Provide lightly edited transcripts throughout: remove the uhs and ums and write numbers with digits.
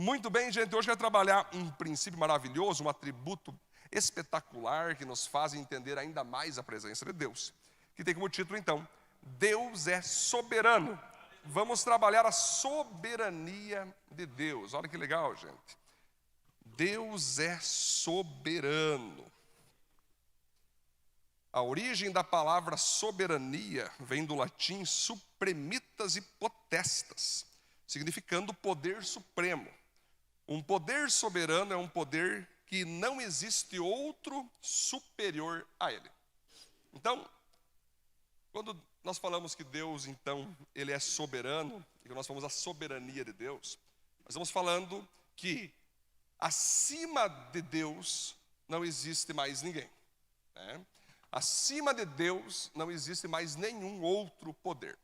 Muito bem, gente, hoje eu quero trabalhar um princípio maravilhoso, um atributo espetacular que nos faz entender ainda mais a presença de Deus. Que tem como título, então, Deus é soberano. Vamos trabalhar a soberania de Deus. Olha que legal, gente. Deus é soberano. A origem da palavra soberania vem do latim supremitas e potestas, significando poder supremo. Um poder soberano é um poder que não existe outro superior a ele. Então, quando nós falamos que Deus, então, ele é soberano, e que nós falamos a soberania de Deus, nós estamos falando que acima de Deus não existe mais ninguém, né? Acima de Deus não existe mais nenhum outro poder.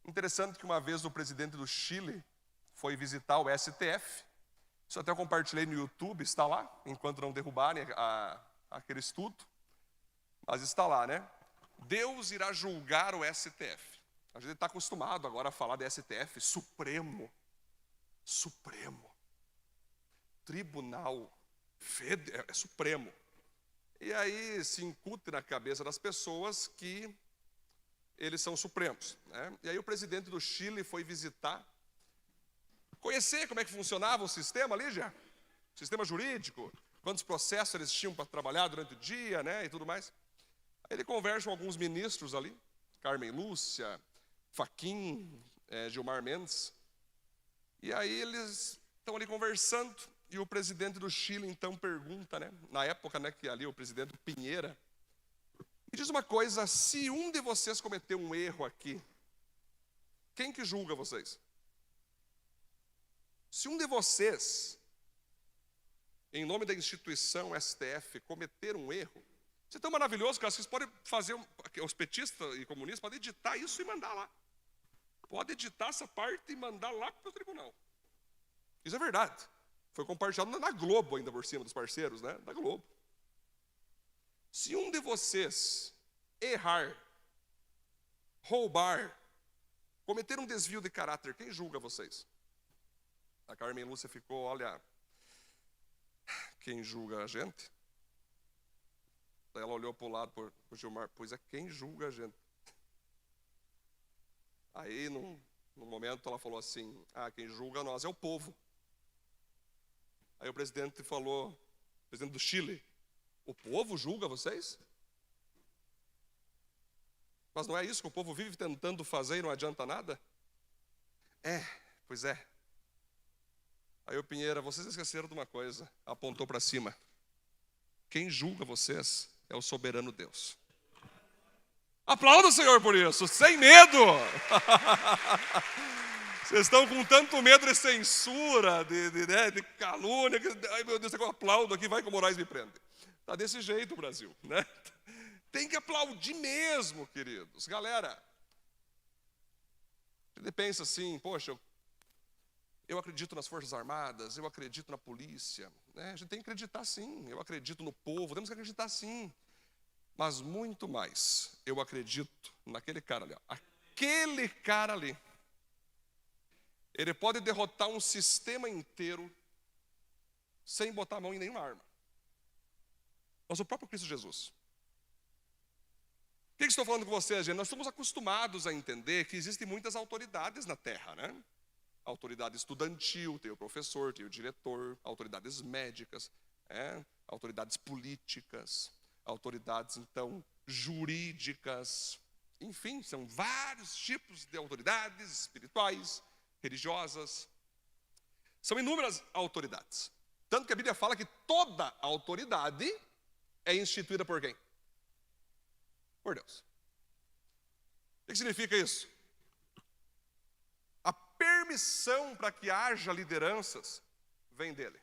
Interessante que uma vez o presidente do Chile foi visitar o STF. Isso até eu compartilhei no YouTube, está lá, enquanto não derrubarem aquele estudo. Mas está lá, né? Deus irá julgar o STF. A gente está acostumado agora a falar de STF, Supremo. Tribunal, é Supremo. E aí se incute na cabeça das pessoas que eles são supremos, né? E aí o presidente do Chile foi visitar, conhecer como é que funcionava o sistema ali já, o sistema jurídico, quantos processos eles tinham para trabalhar durante o dia, né, e tudo mais. Aí ele conversa com alguns ministros ali, Carmen Lúcia, Fachin, Gilmar Mendes, e aí eles estão ali conversando. E o presidente do Chile, então, pergunta, né? Na época, né, que ali o presidente Pinheira, me diz uma coisa, se um de vocês cometeu um erro aqui, quem que julga vocês? Se um de vocês, em nome da instituição STF, cometer um erro, isso é tão maravilhoso que vocês podem fazer, os petistas e comunistas podem editar isso e mandar lá. Pode editar essa parte e mandar lá para o tribunal. Isso é verdade. Foi compartilhado na Globo ainda por cima dos parceiros, né? Da Globo. Se um de vocês errar, roubar, cometer um desvio de caráter, quem julga vocês? A Carmen Lúcia ficou, olha, quem julga a gente? Daí ela olhou para o lado, para o Gilmar, pois é, quem julga a gente? Aí, num momento, ela falou assim, quem julga nós é o povo. Aí o presidente falou, o presidente do Chile, o povo julga vocês? Mas não é isso que o povo vive tentando fazer e não adianta nada? Pois é. Aí o Pinheira, vocês esqueceram de uma coisa, apontou para cima. Quem julga vocês é o soberano Deus. Aplauda o Senhor por isso, sem medo. Vocês estão com tanto medo de censura, de calúnia, ai meu Deus, eu aplaudo aqui, vai que o Moraes me prende. Está desse jeito o Brasil, né? Tem que aplaudir mesmo, queridos. Galera, ele pensa assim, poxa, eu acredito nas Forças Armadas, eu acredito na polícia, né? A gente tem que acreditar sim, eu acredito no povo, temos que acreditar sim. Mas muito mais, eu acredito naquele cara ali, ó. Aquele cara ali. Ele pode derrotar um sistema inteiro sem botar a mão em nenhuma arma. Mas o próprio Cristo Jesus. O que estou falando com vocês, gente? Nós estamos acostumados a entender que existem muitas autoridades na Terra, né? Autoridade estudantil, tem o professor, tem o diretor, autoridades médicas, autoridades políticas, autoridades, então, jurídicas. Enfim, são vários tipos de autoridades espirituais, religiosas. São inúmeras autoridades. Tanto que a Bíblia fala que toda autoridade é instituída por quem? Por Deus. O que significa isso? A permissão para que haja lideranças vem dele.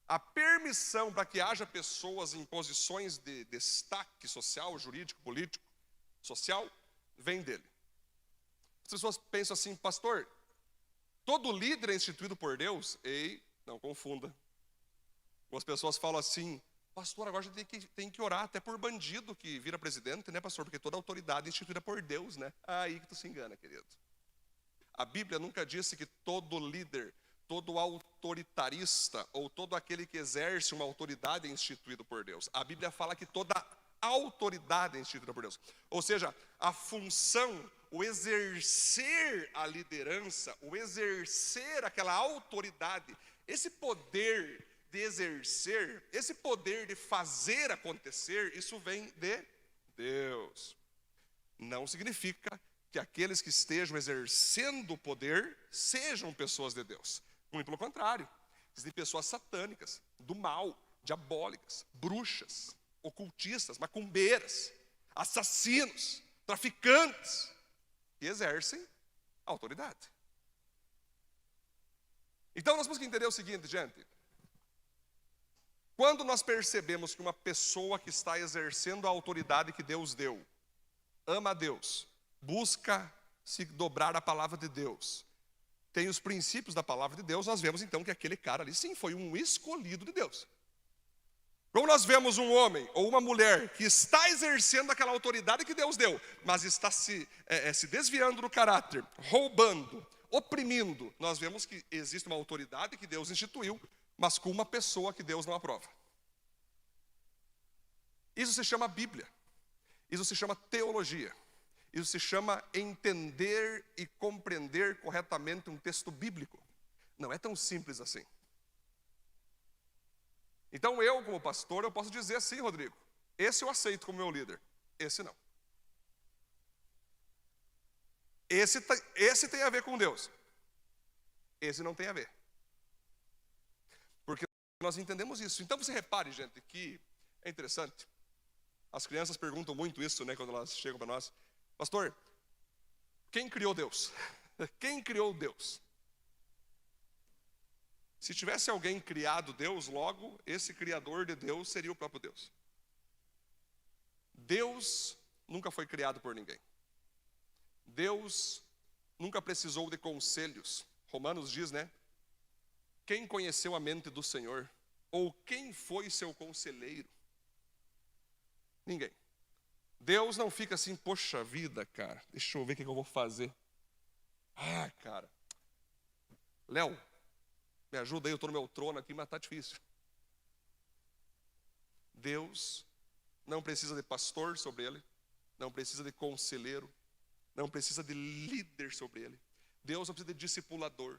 A permissão para que haja pessoas em posições de destaque social, jurídico, político, social, vem dele. As pessoas pensam assim, pastor, todo líder é instituído por Deus? Ei, não confunda. Algumas pessoas falam assim, pastor, agora a gente tem que orar até por bandido que vira presidente, né, pastor? Porque toda autoridade é instituída por Deus, né? Aí que tu se engana, querido. A Bíblia nunca disse que todo líder, todo autoritarista ou todo aquele que exerce uma autoridade é instituído por Deus. A Bíblia fala que toda autoridade é instituída por Deus. Ou seja, a função, o exercer a liderança, o exercer aquela autoridade, esse poder de exercer, esse poder de fazer acontecer, isso vem de Deus. Não significa que aqueles que estejam exercendo o poder sejam pessoas de Deus. Muito pelo contrário. Existem pessoas satânicas, do mal, diabólicas, bruxas, ocultistas, macumbeiras, assassinos, traficantes, que exercem autoridade. Então nós temos que entender o seguinte, gente. Quando nós percebemos que uma pessoa que está exercendo a autoridade que Deus deu, ama a Deus, busca se dobrar à palavra de Deus, tem os princípios da palavra de Deus, nós vemos então que aquele cara ali sim foi um escolhido de Deus. Como nós vemos um homem ou uma mulher que está exercendo aquela autoridade que Deus deu, mas está se desviando do caráter, roubando, oprimindo, nós vemos que existe uma autoridade que Deus instituiu, mas com uma pessoa que Deus não aprova. Isso se chama Bíblia. Isso se chama teologia. Isso se chama entender e compreender corretamente um texto bíblico. Não é tão simples assim. Então eu, como pastor, eu posso dizer assim, Rodrigo, esse eu aceito como meu líder, esse não. Esse tem a ver com Deus, esse não tem a ver. Porque nós entendemos isso. Então você repare, gente, que é interessante. As crianças perguntam muito isso, né, quando elas chegam para nós. Pastor, quem criou Deus? Quem criou Deus? Se tivesse alguém criado Deus, logo, esse criador de Deus seria o próprio Deus. Deus nunca foi criado por ninguém. Deus nunca precisou de conselhos. Romanos diz, né? Quem conheceu a mente do Senhor? Ou quem foi seu conselheiro? Ninguém. Deus não fica assim, poxa vida, cara, deixa eu ver o que eu vou fazer. Ah, cara, Léo, me ajuda aí, eu estou no meu trono aqui, mas está difícil. Deus não precisa de pastor sobre ele, não precisa de conselheiro, não precisa de líder sobre ele. Deus não precisa de discipulador.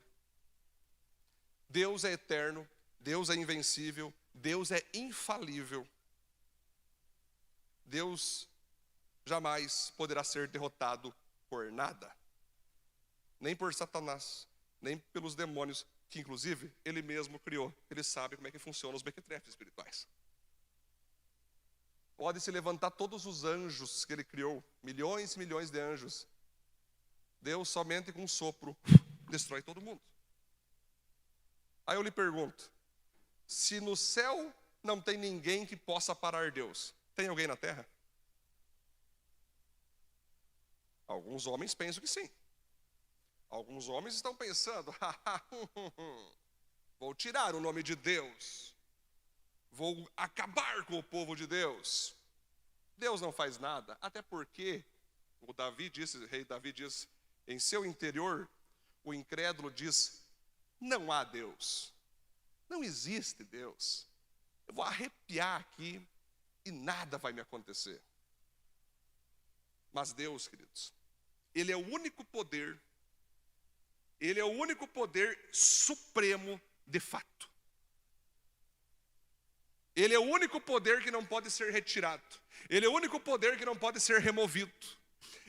Deus é eterno, Deus é invencível, Deus é infalível. Deus jamais poderá ser derrotado por nada. Nem por Satanás, nem pelos demônios, que inclusive ele mesmo criou. Ele sabe como é que funcionam os mequetrefes espirituais. Pode se levantar todos os anjos que ele criou, milhões e milhões de anjos. Deus somente com um sopro destrói todo mundo. Aí eu lhe pergunto, se no céu não tem ninguém que possa parar Deus, tem alguém na terra? Alguns homens pensam que sim. Alguns homens estão pensando, vou tirar o nome de Deus, vou acabar com o povo de Deus. Deus não faz nada, até porque o rei Davi diz, em seu interior, o incrédulo diz, não há Deus, não existe Deus. Eu vou arrepiar aqui e nada vai me acontecer. Mas Deus, queridos, Ele é o único poder, Ele é o único poder supremo de fato. Ele é o único poder que não pode ser retirado. Ele é o único poder que não pode ser removido.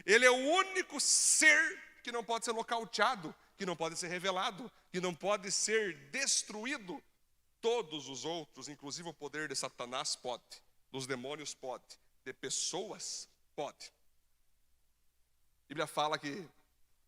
Ele é o único ser que não pode ser nocauteado, que não pode ser revelado, que não pode ser destruído. Todos os outros, inclusive o poder de Satanás, pode. Dos demônios, pode. De pessoas, pode. A Bíblia fala que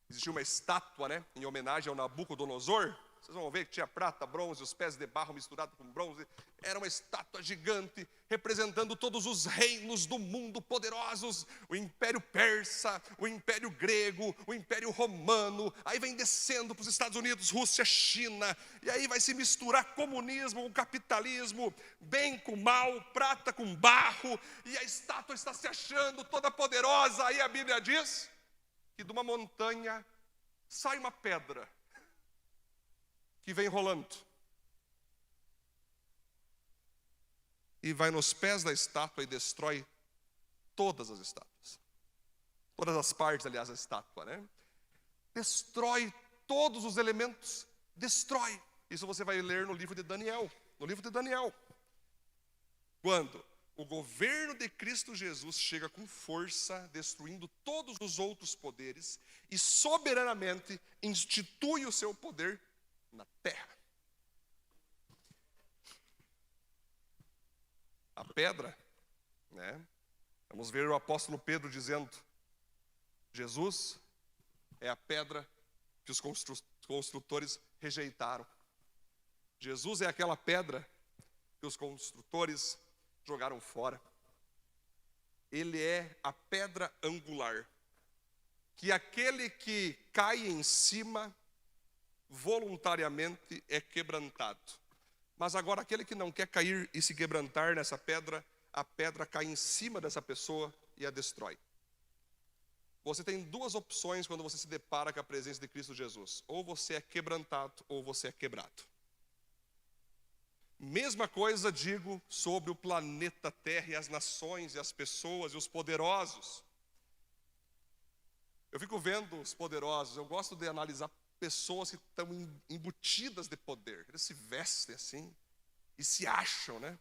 existia uma estátua, né, em homenagem ao Nabucodonosor. Vocês vão ver que tinha prata, bronze, os pés de barro misturado com bronze. Era uma estátua gigante, representando todos os reinos do mundo poderosos. O Império Persa, o Império Grego, o Império Romano. Aí vem descendo para os Estados Unidos, Rússia, China. E aí vai se misturar comunismo com capitalismo, bem com mal, prata com barro. E a estátua está se achando toda poderosa. Aí a Bíblia diz que de uma montanha sai uma pedra que vem rolando. e vai nos pés da estátua e destrói todas as estátuas. Todas as partes, aliás, da estátua, né? Destrói todos os elementos, destrói. Isso você vai ler no livro de Daniel. No livro de Daniel. Quando o governo de Cristo Jesus chega com força, destruindo todos os outros poderes e soberanamente institui o seu poder na terra. A pedra, né? Vamos ver o apóstolo Pedro dizendo: Jesus é a pedra que os construtores rejeitaram. Jesus é aquela pedra que os construtores jogaram fora. Ele é a pedra angular, que aquele que cai em cima voluntariamente é quebrantado. Mas agora aquele que não quer cair e se quebrantar nessa pedra, a pedra cai em cima dessa pessoa e a destrói. Você tem duas opções quando você se depara com a presença de Cristo Jesus: ou você é quebrantado ou você é quebrado. Mesma coisa digo sobre o planeta Terra e as nações e as pessoas e os poderosos. Eu fico vendo os poderosos, eu gosto de analisar pessoas que estão embutidas de poder. Eles se vestem assim e se acham, né?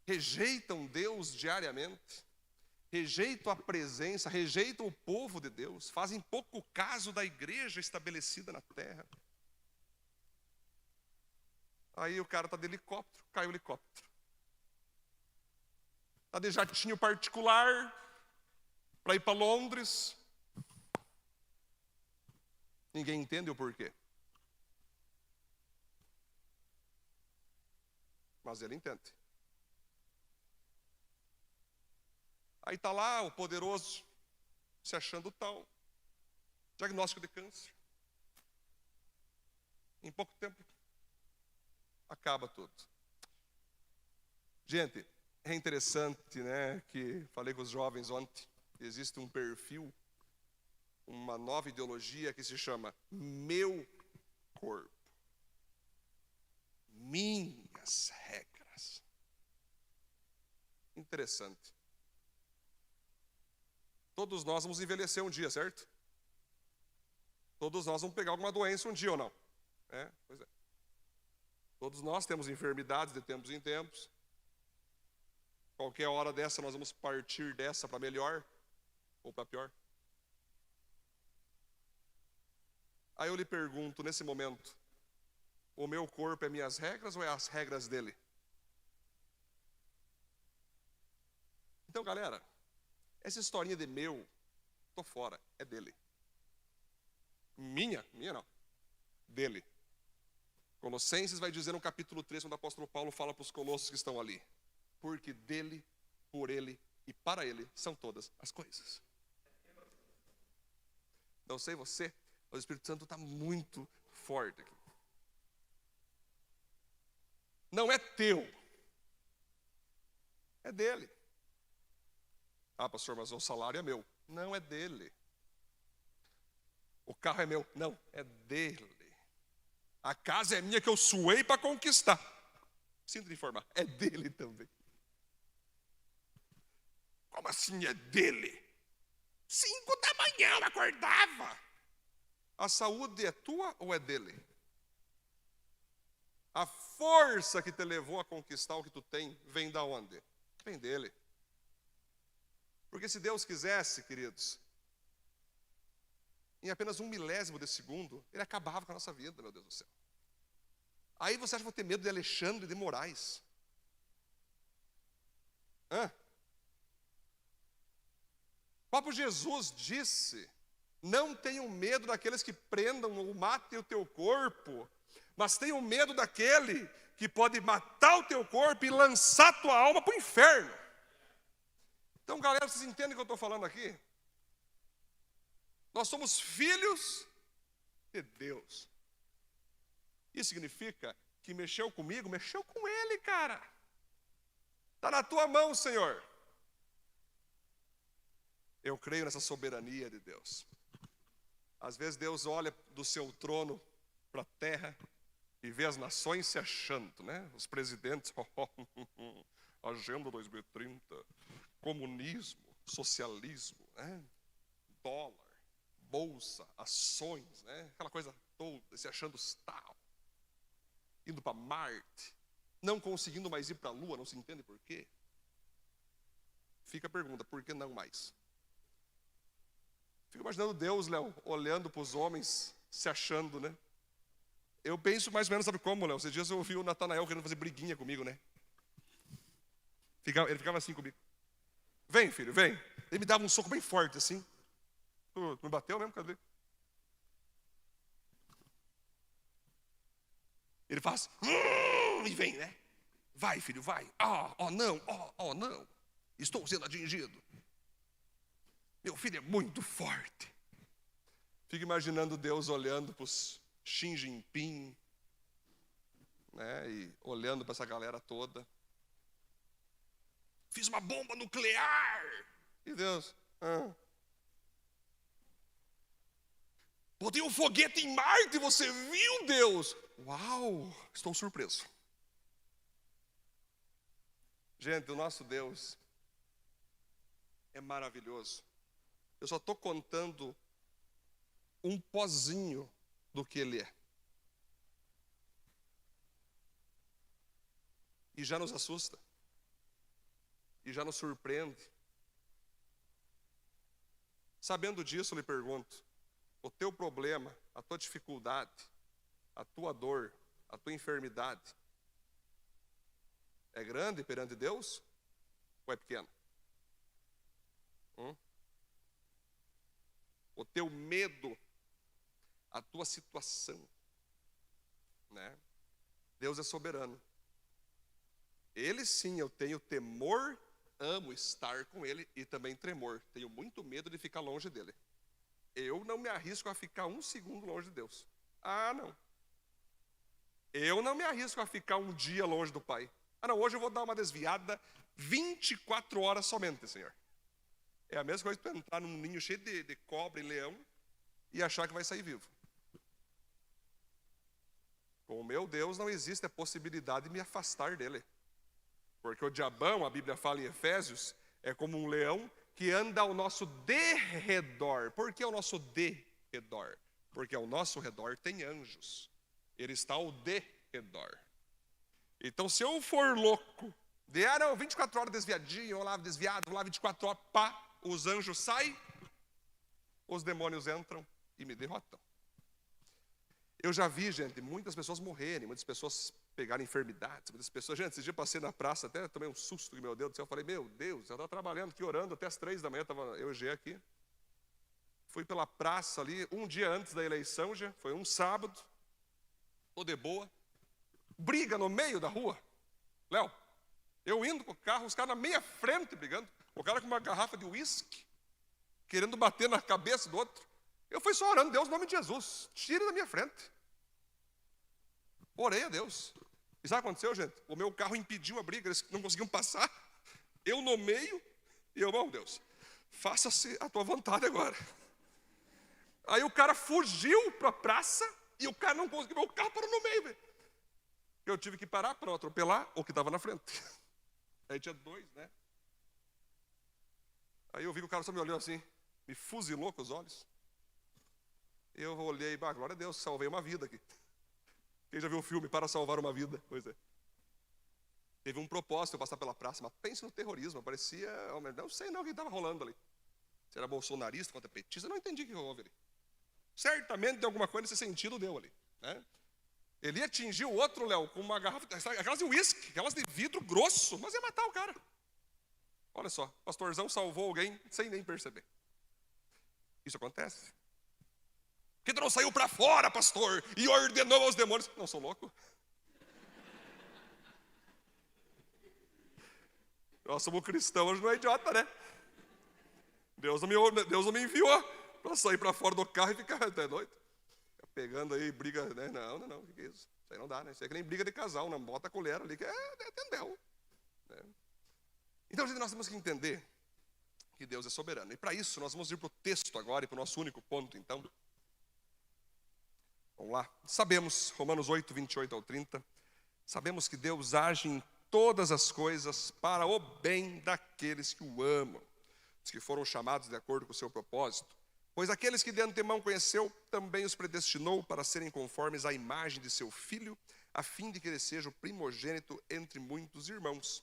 Rejeitam Deus diariamente, rejeitam a presença, rejeitam o povo de Deus, fazem pouco caso da igreja estabelecida na terra. Aí o cara está de helicóptero, cai o helicóptero. Está de jatinho particular para ir para Londres. Ninguém entende o porquê. Mas ele entende. Aí está lá o poderoso, se achando tal. Diagnóstico de câncer. Em pouco tempo, acaba tudo. Gente, é interessante, né, que falei com os jovens ontem, existe um perfil, uma nova ideologia que se chama meu corpo, minhas regras. Interessante. Todos nós vamos envelhecer um dia, certo? Todos nós vamos pegar alguma doença um dia ou não? Pois é. Todos nós temos enfermidades de tempos em tempos. Qualquer hora dessa nós vamos partir dessa para melhor ou para pior. Aí eu lhe pergunto nesse momento: o meu corpo é minhas regras ou é as regras dele? Então, galera, essa historinha de meu, tô fora, é dele. Minha não, dele. Colossenses vai dizer no capítulo 3, quando o apóstolo Paulo fala para os colossos que estão ali: porque dele, por ele e para ele são todas as coisas. Não sei você, mas o Espírito Santo está muito forte aqui. Não é teu, é dele. Ah, pastor, mas o salário é meu. Não, é dele. O carro é meu. Não, é dele. A casa é minha que eu suei para conquistar. Sinto lhe informar, é dele também. Como assim é dele? 5 da manhã eu acordava. A saúde é tua ou é dele? A força que te levou a conquistar o que tu tem vem da onde? Vem dele. Porque se Deus quisesse, queridos, em apenas 1 milésimo de segundo, ele acabava com a nossa vida, meu Deus do céu. Aí você acha que vou ter medo de Alexandre de Moraes? O próprio Jesus disse: não tenham medo daqueles que prendam ou matem o teu corpo, mas tenham medo daquele que pode matar o teu corpo e lançar a tua alma para o inferno. Então, galera, vocês entendem o que eu estou falando aqui? Nós somos filhos de Deus. Isso significa que mexeu comigo, mexeu com ele, cara. Está na tua mão, Senhor. Eu creio nessa soberania de Deus. Às vezes Deus olha do seu trono para a terra e vê as nações se achando, né? Os presidentes, Agenda 2030, comunismo, socialismo, né? Dólar, bolsa, ações, né? Aquela coisa toda, se achando tal, indo para Marte, não conseguindo mais ir para a Lua, não se entende por quê. Fica a pergunta, por que não mais? Fico imaginando Deus, Léo, olhando para os homens, se achando, né? Eu penso mais ou menos, sabe como, Léo? Esses dias eu ouvi o Natanael querendo fazer briguinha comigo, né? Ele ficava assim comigo. Vem, filho, vem. Ele me dava um soco bem forte, assim. Tu me bateu mesmo? Cadê? Ele faz, e vem, né? Vai, filho, vai. Não, não. Estou sendo atingido. Meu filho é muito forte. Fico imaginando Deus olhando para os Xi Jinping, né? E olhando para essa galera toda. Fiz uma bomba nuclear. E Deus, botei um foguete em Marte, você viu, Deus? Uau, estou surpreso. Gente, o nosso Deus é maravilhoso. Eu só estou contando um pozinho do que Ele é. E já nos assusta. E já nos surpreende. Sabendo disso, eu lhe pergunto, o teu problema, a tua dificuldade, a tua dor, a tua enfermidade, é grande perante Deus ou é pequeno? O teu medo, a tua situação, né? Deus é soberano. Ele sim, eu tenho temor, amo estar com Ele e também tremor. Tenho muito medo de ficar longe dEle. Eu não me arrisco a ficar um segundo longe de Deus. Não. Eu não me arrisco a ficar um dia longe do Pai. Não, hoje eu vou dar uma desviada 24 horas somente, Senhor. É a mesma coisa que tu entrar num ninho cheio de cobra e leão e achar que vai sair vivo. Com o meu Deus não existe a possibilidade de me afastar dele. Porque o diabão, a Bíblia fala em Efésios, é como um leão que anda ao nosso derredor. Por que ao nosso derredor? Porque ao nosso redor tem anjos. Ele está ao derredor. Então, se eu for louco, 24 horas desviadinho, vou lá desviado, vou lá 24 horas, os anjos saem, os demônios entram e me derrotam. Eu já vi, gente, muitas pessoas morrerem, muitas pessoas pegarem enfermidades, muitas pessoas... Gente, esse dia eu passei na praça, até tomei um susto, meu Deus do céu. Eu falei, meu Deus, eu estava trabalhando aqui, orando até as 3 da manhã, estava eu e o Gê aqui. Fui pela praça ali, um dia antes da eleição, já foi um sábado, tô de boa, briga no meio da rua. Léo, eu indo com o carro, os caras na meia frente brigando, o cara com uma garrafa de uísque, querendo bater na cabeça do outro. Eu fui só orando, Deus, em nome de Jesus, tire da minha frente. Orei a Deus. E sabe o que aconteceu, gente? O meu carro impediu a briga, eles não conseguiam passar. Eu no meio, e eu, bom, Deus, faça-se a tua vontade agora. Aí o cara fugiu para a praça, e o cara não conseguiu, o carro parou no meio, velho. Eu tive que parar para não atropelar o que estava na frente. Aí tinha 2, né? Aí eu vi que o cara só me olhou assim, me fuzilou com os olhos. Eu olhei, glória a Deus, salvei uma vida aqui. Quem já viu o filme Para Salvar uma Vida? Pois é. Teve um propósito eu passar pela praça, mas pense no terrorismo, parecia, não sei não o que estava rolando ali. Se era bolsonarista contra petista, eu não entendi o que houve ali. Certamente de alguma coisa nesse sentido deu ali, né? Ele ia atingir o outro, Léo, com uma garrafa, aquelas de uísque, aquelas de vidro grosso, mas ia matar o cara. Olha só, o pastorzão salvou alguém sem nem perceber. Isso acontece. Por que tu não saiu para fora, pastor, e ordenou aos demônios? Não sou louco. Nós somos cristãos, hoje não é idiota, né? Deus não me enviou para sair para fora do carro e ficar até doido. Pegando aí, briga, né? Não, o que é isso? Isso aí não dá, né? Isso aí é que nem briga de casal, não bota a colher ali, que é tendel. Né? Então, gente, nós temos que entender que Deus é soberano. E para isso, nós vamos ir para o texto agora e para o nosso único ponto, então. Vamos lá. Sabemos, Romanos 8, 28 ao 30, sabemos que Deus age em todas as coisas para o bem daqueles que o amam, os que foram chamados de acordo com o seu propósito. Pois aqueles que de antemão conheceu, também os predestinou para serem conformes à imagem de seu Filho, a fim de que ele seja o primogênito entre muitos irmãos.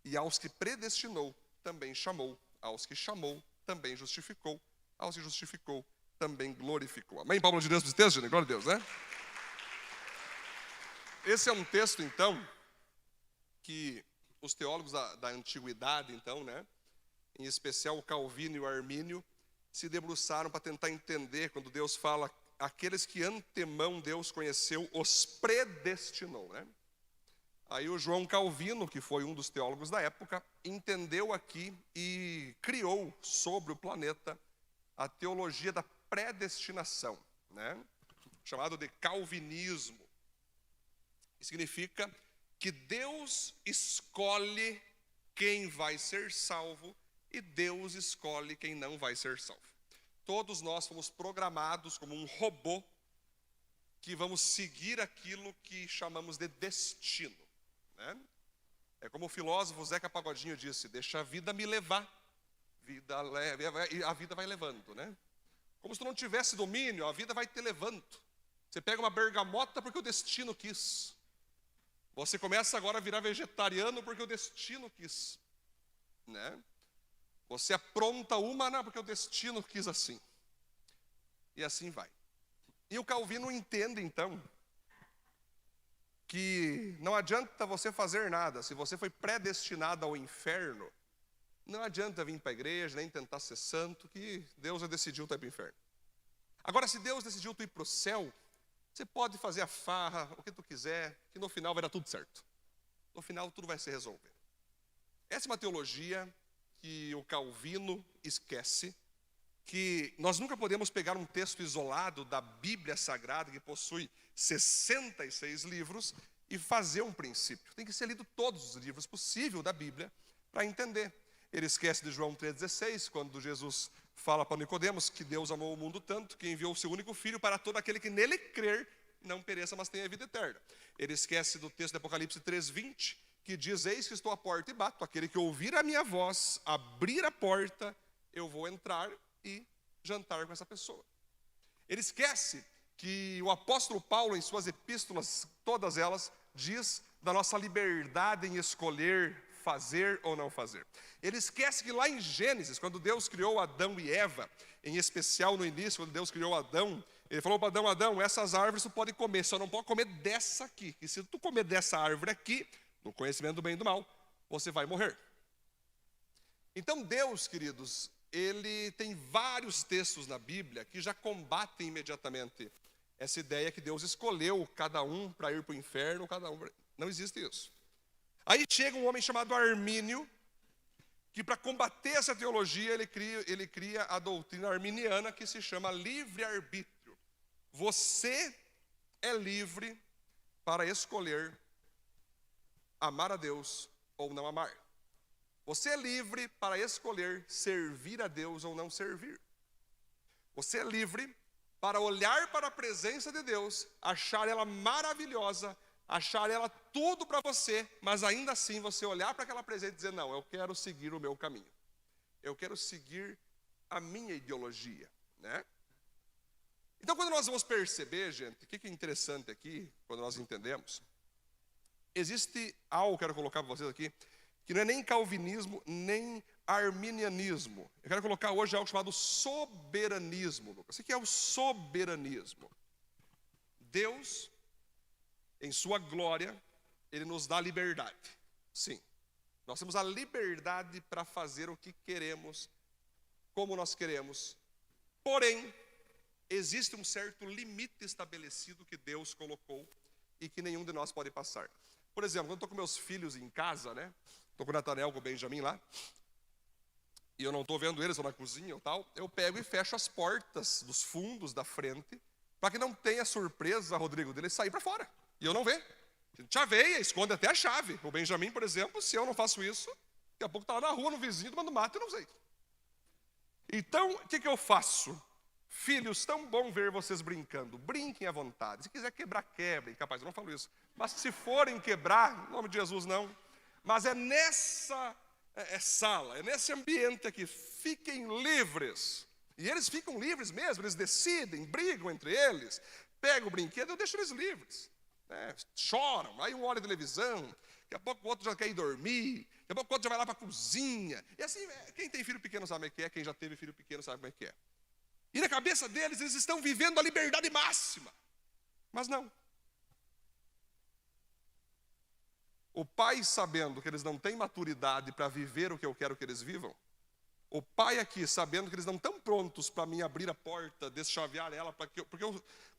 E aos que predestinou, também chamou. Aos que chamou, também justificou. Aos que justificou, também glorificou. Amém? Palmas de Deus para esse texto, gente? Glória a Deus, né? Esse é um texto, então, que os teólogos da antiguidade, então, né, em especial o Calvino e o Armínio, se debruçaram para tentar entender quando Deus fala aqueles que antemão Deus conheceu, os predestinou, né? Aí o João Calvino, que foi um dos teólogos da época, entendeu aqui e criou sobre o planeta a teologia da predestinação, né? Chamado de calvinismo. Significa que Deus escolhe quem vai ser salvo e Deus escolhe quem não vai ser salvo. Todos nós fomos programados como um robô que vamos seguir aquilo que chamamos de destino, né? É como o filósofo Zeca Pagodinho disse: deixa a vida me levar, a vida vai levando, né? Como se tu não tivesse domínio, a vida vai te levando. Você pega uma bergamota porque o destino quis. Você começa agora a virar vegetariano porque o destino quis, né? Você apronta uma porque o destino quis assim. E assim vai. E o Calvino entende, então, que não adianta você fazer nada. Se você foi predestinado ao inferno, não adianta vir para a igreja, nem tentar ser santo, que Deus já decidiu tu ir para o inferno. Agora, se Deus decidiu tu ir para o céu, você pode fazer a farra, o que tu quiser, que no final vai dar tudo certo. No final tudo vai se resolver. Essa é uma teologia que o Calvino esquece, que nós nunca podemos pegar um texto isolado da Bíblia Sagrada, que possui 66 livros, e fazer um princípio. Tem que ser lido todos os livros possíveis da Bíblia para entender. Ele esquece de João 3,16, quando Jesus fala para Nicodemos que Deus amou o mundo tanto, que enviou o seu único filho para todo aquele que nele crer, não pereça, mas tenha vida eterna. Ele esquece do texto de Apocalipse 3,20, que diz: eis que estou à porta e bato, aquele que ouvir a minha voz, abrir a porta, eu vou entrar e jantar com essa pessoa. Ele esquece que o apóstolo Paulo, em suas epístolas, todas elas, diz da nossa liberdade em escolher fazer ou não fazer. Ele esquece que lá em Gênesis, quando Deus criou Adão e Eva, em especial no início, quando Deus criou Adão, ele falou para Adão: Adão, essas árvores tu pode comer, só não pode comer dessa aqui. E se tu comer dessa árvore aqui, no conhecimento do bem e do mal, você vai morrer. Então Deus, queridos, ele tem vários textos na Bíblia que já combatem imediatamente essa ideia que Deus escolheu cada um para ir para o inferno, cada um. Não existe isso. Aí chega um homem chamado Armínio, que para combater essa teologia, ele cria a doutrina arminiana, que se chama livre-arbítrio. Você é livre para escolher amar a Deus ou não amar. Você é livre para escolher servir a Deus ou não servir. Você é livre para olhar para a presença de Deus, achar ela maravilhosa, achar ela tudo para você, mas ainda assim você olhar para aquela presença e dizer: não, eu quero seguir o meu caminho. Eu quero seguir a minha ideologia, né? Então, quando nós vamos perceber, gente, o que é interessante aqui, quando nós entendemos, existe algo que eu quero colocar para vocês aqui, que não é nem calvinismo, nem arminianismo. Eu quero colocar hoje algo chamado soberanismo, Lucas. O que é o soberanismo? Deus, em sua glória, ele nos dá liberdade. Sim, nós temos a liberdade para fazer o que queremos, como nós queremos. Porém, existe um certo limite estabelecido que Deus colocou e que nenhum de nós pode passar. Por exemplo, quando eu estou com meus filhos em casa, né? Estou com o Nathanael, com o Benjamin lá, e eu não estou vendo eles, estou na cozinha ou tal, eu pego e fecho as portas dos fundos da frente, para que não tenha surpresa, Rodrigo, dele sair para fora, e eu não ver. Chaveia, esconde até a chave. O Benjamin, por exemplo, se eu não faço isso, daqui a pouco está lá na rua, no vizinho, tomando mato, eu não sei. Então, o que eu faço? Filhos, tão bom ver vocês brincando. Brinquem à vontade. Se quiser quebrar, quebrem. Capaz, eu não falo isso. Mas se forem quebrar, em nome de Jesus, não. Mas é nessa sala, é nesse ambiente aqui. Fiquem livres. E eles ficam livres mesmo. Eles decidem, brigam entre eles. Pegam o brinquedo, eu deixo eles livres. Choram, aí um olha a televisão. Daqui a pouco o outro já quer ir dormir. Daqui a pouco o outro já vai lá para a cozinha. E assim, quem tem filho pequeno sabe o que é. Quem já teve filho pequeno sabe como é que é. E na cabeça deles, eles estão vivendo a liberdade máxima. Mas não. O pai, sabendo que eles não têm maturidade para viver o que eu quero que eles vivam, o pai aqui, sabendo que eles não estão prontos para mim abrir a porta, deschavear ela, porque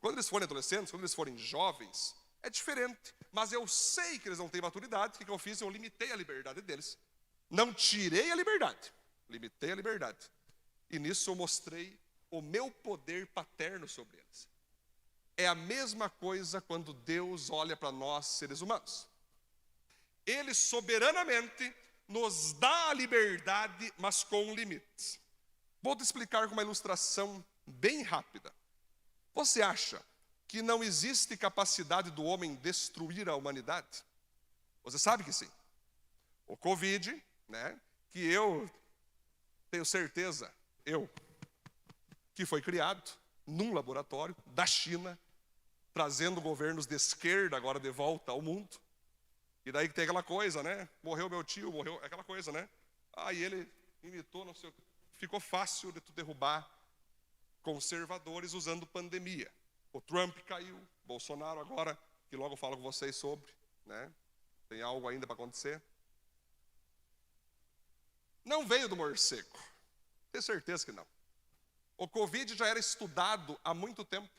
quando eles forem adolescentes, quando eles forem jovens, é diferente. Mas eu sei que eles não têm maturidade. O que eu fiz? Eu limitei a liberdade deles. Não tirei a liberdade, limitei a liberdade. E nisso eu mostrei o meu poder paterno sobre eles. É a mesma coisa quando Deus olha para nós, seres humanos. Ele soberanamente nos dá a liberdade, mas com limites. Vou te explicar com uma ilustração bem rápida. Você acha que não existe capacidade do homem destruir a humanidade? Você sabe que sim. O Covid, que eu tenho certeza, que foi criado num laboratório da China, trazendo governos de esquerda agora de volta ao mundo. E daí que tem aquela coisa, morreu meu tio, morreu aquela coisa, Aí ele imitou, não sei o que. Ficou fácil de tu derrubar conservadores usando pandemia. O Trump caiu, Bolsonaro agora, que logo eu falo com vocês sobre, Tem algo ainda para acontecer. Não veio do morcego. Tenho certeza que não. O Covid já era estudado há muito tempo.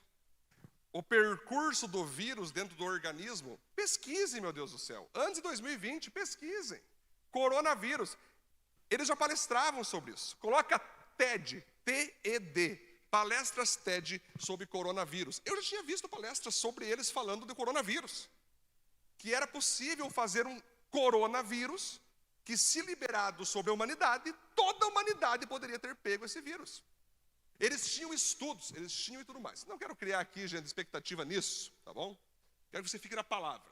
O percurso do vírus dentro do organismo, pesquisem, meu Deus do céu. Antes de 2020, pesquisem. Coronavírus. Eles já palestravam sobre isso. Coloca TED, T-E-D, palestras TED sobre coronavírus. Eu já tinha visto palestras sobre eles falando de coronavírus. Que era possível fazer um coronavírus que, se liberado sobre a humanidade, toda a humanidade poderia ter pego esse vírus. Eles tinham estudos, eles tinham e tudo mais. Não quero criar aqui, gente, expectativa nisso, tá bom? Quero que você fique na palavra.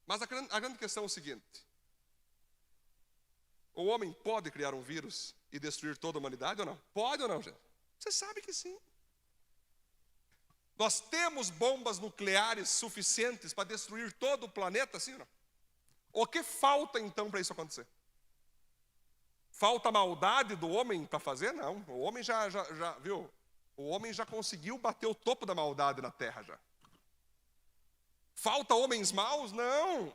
Mas a grande questão é o seguinte. O homem pode criar um vírus e destruir toda a humanidade ou não? Pode ou não, gente? Você sabe que sim. Nós temos bombas nucleares suficientes para destruir todo o planeta, sim ou não? O que falta, então, para isso acontecer? Falta maldade do homem para fazer? Não. O homem já viu? O homem já conseguiu bater o topo da maldade na terra já. Falta homens maus? Não.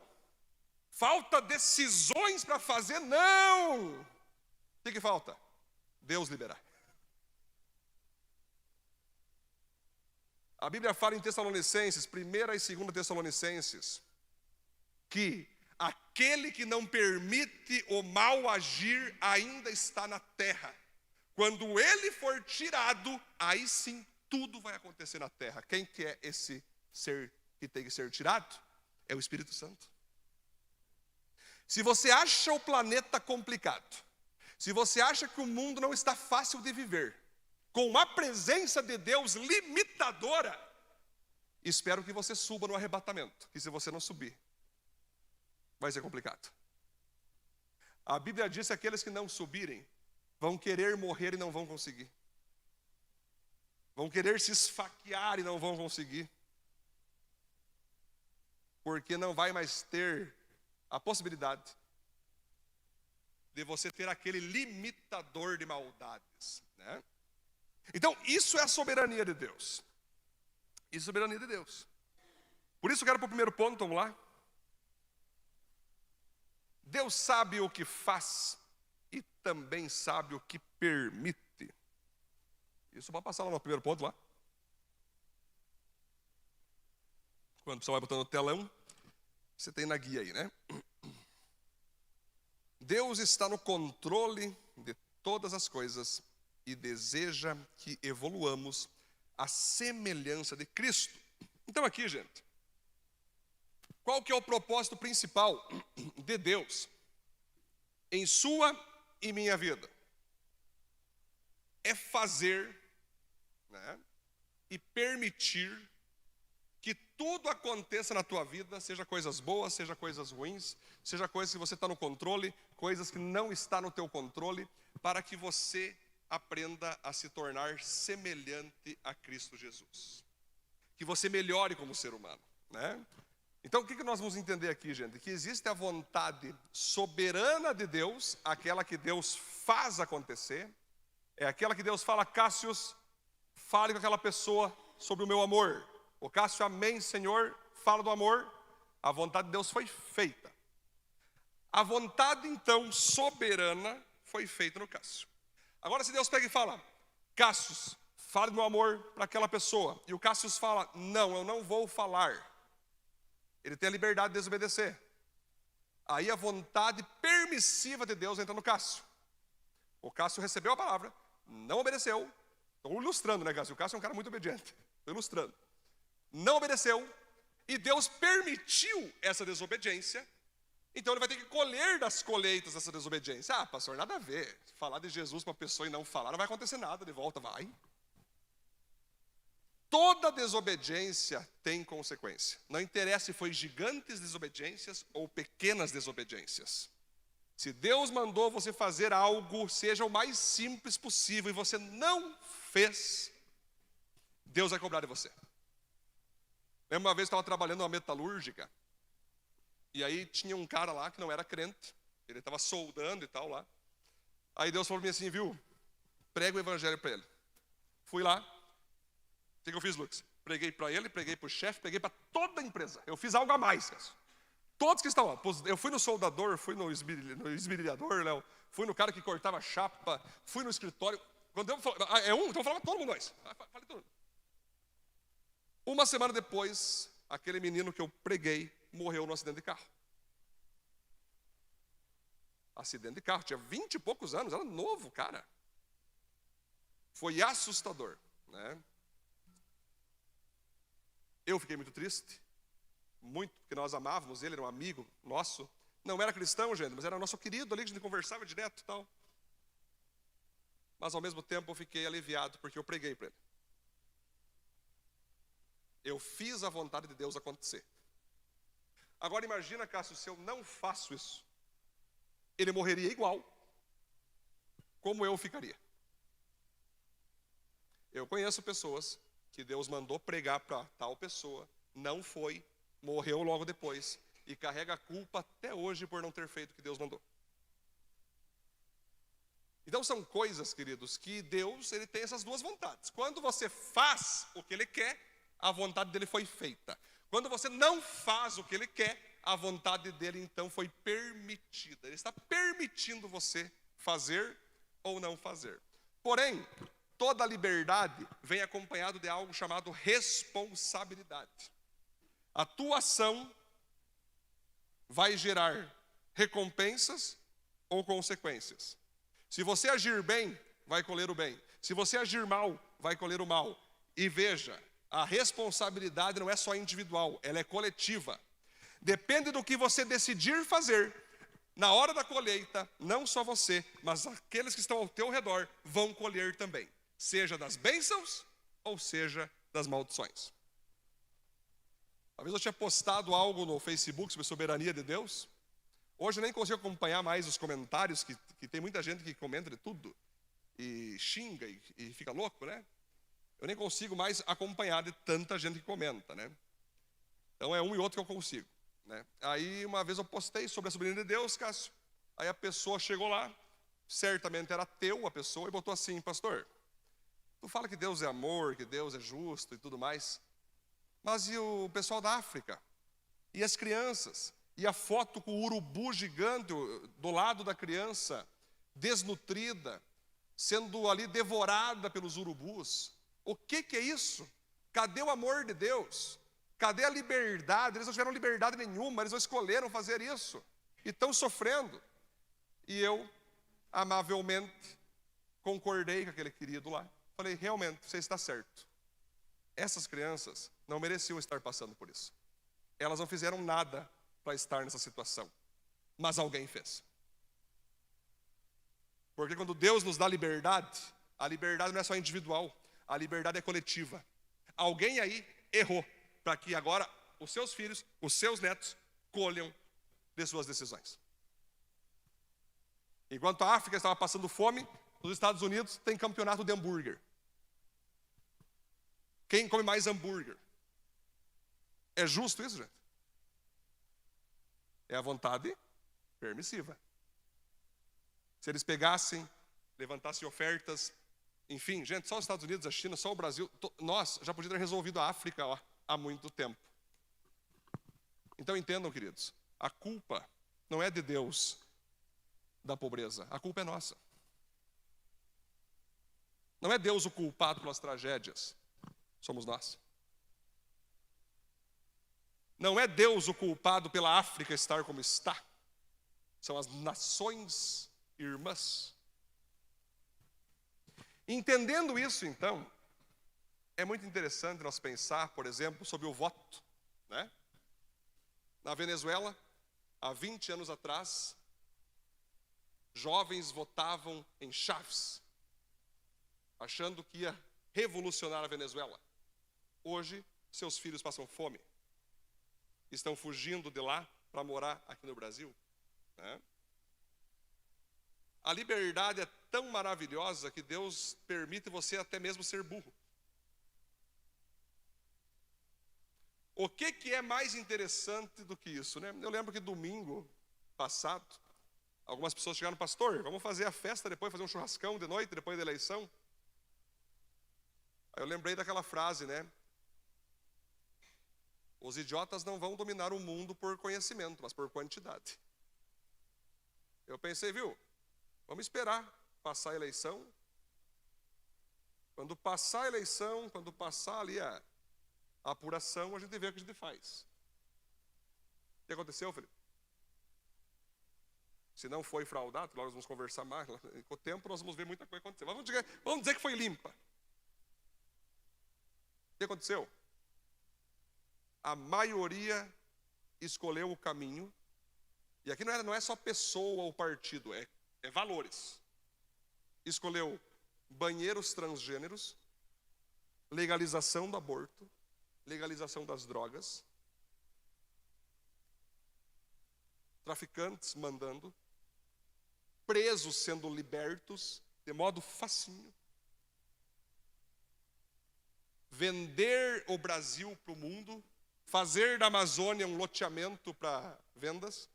Falta decisões para fazer? Não. O que falta? Deus liberar. A Bíblia fala em Tessalonicenses, 1ª e 2ª Tessalonicenses, que aquele que não permite o mal agir ainda está na terra. Quando ele for tirado, aí sim tudo vai acontecer na terra. Quem que é esse ser que tem que ser tirado? É o Espírito Santo. Se você acha o planeta complicado, se você acha que o mundo não está fácil de viver, com a presença de Deus limitadora, espero que você suba no arrebatamento. E se você não subir, vai ser complicado. A Bíblia diz que aqueles que não subirem vão querer morrer e não vão conseguir. Vão querer se esfaquear e não vão conseguir. Porque não vai mais ter a possibilidade de você ter aquele limitador de maldades, Então, isso é a soberania de Deus. Isso é a soberania de Deus. Por isso, eu quero para o primeiro ponto, vamos lá. Deus sabe o que faz e também sabe o que permite. Isso vai passar lá no primeiro ponto lá. Quando o pessoal vai botando no telão, você tem na guia aí, Deus está no controle de todas as coisas e deseja que evoluamos à semelhança de Cristo. Então aqui, gente, qual que é o propósito principal de Deus em sua e minha vida? É fazer né? E permitir que tudo aconteça na tua vida, seja coisas boas, seja coisas ruins, seja coisas que você está no controle, coisas que não está no teu controle, para que você aprenda a se tornar semelhante a Cristo Jesus. Que você melhore como ser humano, né? Então, o que nós vamos entender aqui, gente? Que existe a vontade soberana de Deus, aquela que Deus faz acontecer. É aquela que Deus fala: Cássius, fale com aquela pessoa sobre o meu amor. O Cássio, amém, Senhor, fala do amor. A vontade de Deus foi feita. A vontade, então, soberana foi feita no Cássio. Agora, se Deus pega e fala: Cássius, fale do meu amor para aquela pessoa. E o Cássius fala: não, eu não vou falar. Ele tem a liberdade de desobedecer. Aí a vontade permissiva de Deus entra no Cássio. O Cássio recebeu a palavra, não obedeceu. Estou ilustrando, né, Cássio? O Cássio é um cara muito obediente. Estou ilustrando. Não obedeceu. E Deus permitiu essa desobediência. Então ele vai ter que colher das colheitas dessa desobediência. Ah, pastor, nada a ver. Falar de Jesus para uma pessoa e não falar, não vai acontecer nada de volta, vai. Toda desobediência tem consequência. Não interessa se foi gigantes desobediências ou pequenas desobediências. Se Deus mandou você fazer algo, seja o mais simples possível, e você não fez, Deus vai cobrar de você. Lembra uma vez que eu estava trabalhando numa metalúrgica, e aí tinha um cara lá que não era crente, ele estava soldando e tal lá. Aí Deus falou para mim assim, viu, prega o evangelho para ele. Fui lá. O que eu fiz, Lucas? Preguei para ele, preguei para o chefe, preguei para toda a empresa. Eu fiz algo a mais, cara. Todos que estão lá. Eu fui no soldador, fui no esmerilhador, Léo, fui no cara que cortava chapa, fui no escritório. Quando eu falo, então eu falava todo mundo mais. Falei todo mundo. Uma semana depois, aquele menino que eu preguei morreu num acidente de carro. Acidente de carro, tinha 20 e poucos anos, era novo, cara. Foi assustador, né? Eu fiquei muito triste, muito, porque nós amávamos ele, era um amigo nosso. Não era cristão, gente, mas era nosso querido ali, que a gente conversava direto e tal. Mas ao mesmo tempo eu fiquei aliviado, porque eu preguei para ele. Eu fiz a vontade de Deus acontecer. Agora imagina, Cássio, se eu não faço isso, ele morreria igual, como eu ficaria. Eu conheço pessoas que Deus mandou pregar para tal pessoa, não foi, morreu logo depois, e carrega a culpa até hoje por não ter feito o que Deus mandou. Então são coisas, queridos, que Deus ele tem essas duas vontades. Quando você faz o que Ele quer, a vontade dele foi feita. Quando você não faz o que Ele quer, a vontade dele então foi permitida. Ele está permitindo você fazer ou não fazer. Porém, toda liberdade vem acompanhado de algo chamado responsabilidade. A tua ação vai gerar recompensas ou consequências. Se você agir bem, vai colher o bem. Se você agir mal, vai colher o mal. E veja, a responsabilidade não é só individual, ela é coletiva. Depende do que você decidir fazer. Na hora da colheita, não só você, mas aqueles que estão ao teu redor vão colher também. Seja das bênçãos ou seja das maldições. Uma vez eu tinha postado algo no Facebook sobre a soberania de Deus. Hoje eu nem consigo acompanhar mais os comentários, que tem muita gente que comenta de tudo. E xinga e fica louco, né? Eu nem consigo mais acompanhar de tanta gente que comenta, né? Então é um e outro que eu consigo, né? Aí uma vez eu postei sobre a soberania de Deus, Cássio. Aí a pessoa chegou lá, certamente era ateu a pessoa, e botou assim, pastor, tu fala que Deus é amor, que Deus é justo e tudo mais, mas e o pessoal da África? E as crianças? E a foto com o urubu gigante do lado da criança, desnutrida, sendo ali devorada pelos urubus. O que é isso? Cadê o amor de Deus? Cadê a liberdade? Eles não tiveram liberdade nenhuma, eles não escolheram fazer isso. E estão sofrendo. E eu, amavelmente, concordei com aquele querido lá. Falei, realmente, você está certo. Essas crianças não mereciam estar passando por isso. Elas não fizeram nada para estar nessa situação. Mas alguém fez. Porque quando Deus nos dá liberdade, a liberdade não é só individual. A liberdade é coletiva. Alguém aí errou para que agora os seus filhos, os seus netos, colham de suas decisões. Enquanto a África estava passando fome, nos Estados Unidos tem campeonato de hambúrguer. Quem come mais hambúrguer? É justo isso, gente? É a vontade permissiva. Se eles pegassem, levantassem ofertas, enfim, gente, só os Estados Unidos, a China, só o Brasil, nós já podíamos ter resolvido a África há muito tempo. Então entendam, queridos, a culpa não é de Deus da pobreza, a culpa é nossa. Não é Deus o culpado pelas tragédias, somos nós. Não é Deus o culpado pela África estar como está, são as nações irmãs. Entendendo isso, então, é muito interessante nós pensar, por exemplo, sobre o voto, né? Na Venezuela, há 20 anos atrás, jovens votavam em Chávez, achando que ia revolucionar a Venezuela. Hoje, seus filhos passam fome. Estão fugindo de lá para morar aqui no Brasil, né? A liberdade é tão maravilhosa que Deus permite você até mesmo ser burro. O que é mais interessante do que isso, né? Eu lembro que domingo passado, algumas pessoas chegaram, pastor, vamos fazer a festa depois, fazer um churrascão de noite, depois da eleição. Aí eu lembrei daquela frase, né? Os idiotas não vão dominar o mundo por conhecimento, mas por quantidade. Eu pensei, viu? Vamos esperar passar a eleição. Quando passar a eleição, quando passar ali a apuração, a gente vê o que a gente faz. O que aconteceu, Felipe? Se não foi fraudado, nós vamos conversar mais. Com o tempo nós vamos ver muita coisa acontecer. Vamos dizer que foi limpa. O que aconteceu? A maioria escolheu o caminho. E aqui não é só pessoa ou partido, é valores. Escolheu banheiros transgêneros, legalização do aborto, legalização das drogas, traficantes mandando, presos sendo libertos de modo facinho, vender o Brasil para o mundo, fazer da Amazônia um loteamento para vendas,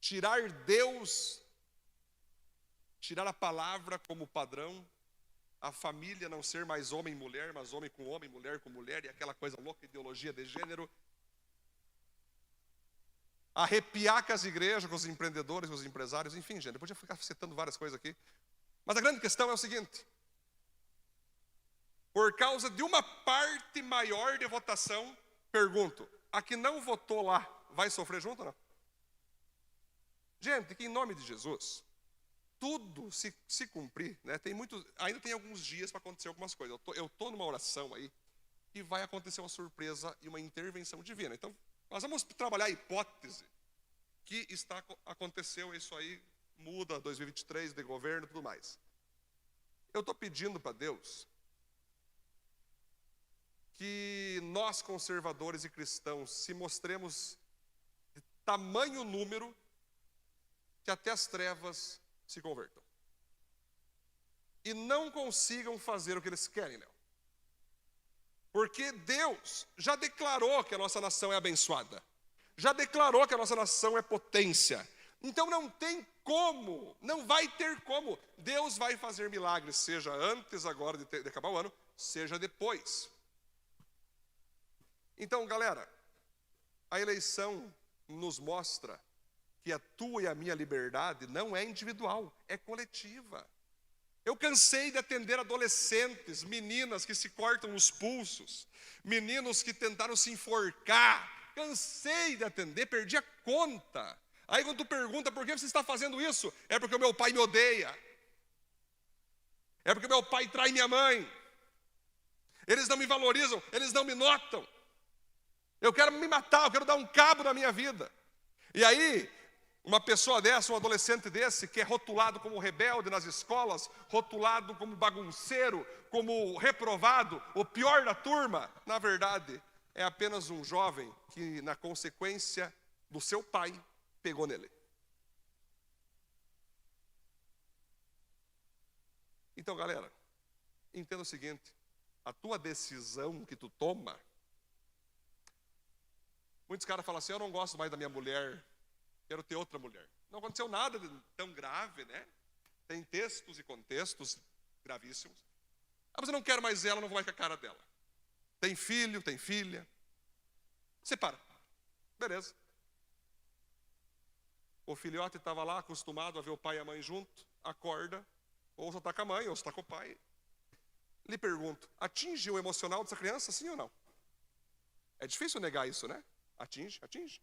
tirar Deus, tirar a palavra como padrão, a família não ser mais homem e mulher, mas homem, mulher com mulher, e aquela coisa louca, ideologia de gênero. Arrepiar com as igrejas, com os empreendedores, com os empresários, enfim, gente, eu podia ficar citando várias coisas aqui. Mas a grande questão é o seguinte: por causa de uma parte maior de votação, pergunto, a que não votou lá, vai sofrer junto ou não? Gente, que em nome de Jesus, tudo se cumprir, né? Ainda tem alguns dias para acontecer algumas coisas. Eu estou numa oração aí e vai acontecer uma surpresa e uma intervenção divina. Então, nós vamos trabalhar a hipótese que aconteceu isso aí, muda 2023 de governo e tudo mais. Eu estou pedindo para Deus que nós, conservadores e cristãos, se mostremos de tamanho número que até as trevas se convertam. E não consigam fazer o que eles querem, Léo. Porque Deus já declarou que a nossa nação é abençoada. Já declarou que a nossa nação é potência. Então não tem como, não vai ter como. Deus vai fazer milagres, seja antes agora de acabar o ano, seja depois. Então, galera, a eleição nos mostra que a tua e a minha liberdade não é individual, é coletiva. Eu cansei de atender adolescentes, meninas que se cortam os pulsos, meninos que tentaram se enforcar. Cansei de atender, perdi a conta. Aí quando tu pergunta por que você está fazendo isso, é porque o meu pai me odeia. É porque o meu pai trai minha mãe. Eles não me valorizam, eles não me notam. Eu quero me matar, eu quero dar um cabo na minha vida. E aí, Uma pessoa dessa, um adolescente desse, que é rotulado como rebelde nas escolas, rotulado como bagunceiro, como reprovado, o pior da turma, na verdade, é apenas um jovem que, na consequência do seu pai, pegou nele. Então, galera, entenda o seguinte: a tua decisão que tu toma, muitos caras falam assim: eu não gosto mais da minha mulher, quero ter outra mulher. Não aconteceu nada de tão grave, né? Tem textos e contextos gravíssimos. Ah, mas eu não quero mais ela, não vou mais com a cara dela. Tem filho, tem filha. Separa. Beleza. O filhote estava lá, acostumado a ver o pai e a mãe junto, acorda, ou só está com a mãe, ou só está com o pai. Lhe pergunto, atinge o emocional dessa criança, sim ou não? É difícil negar isso, né? Atinge, atinge.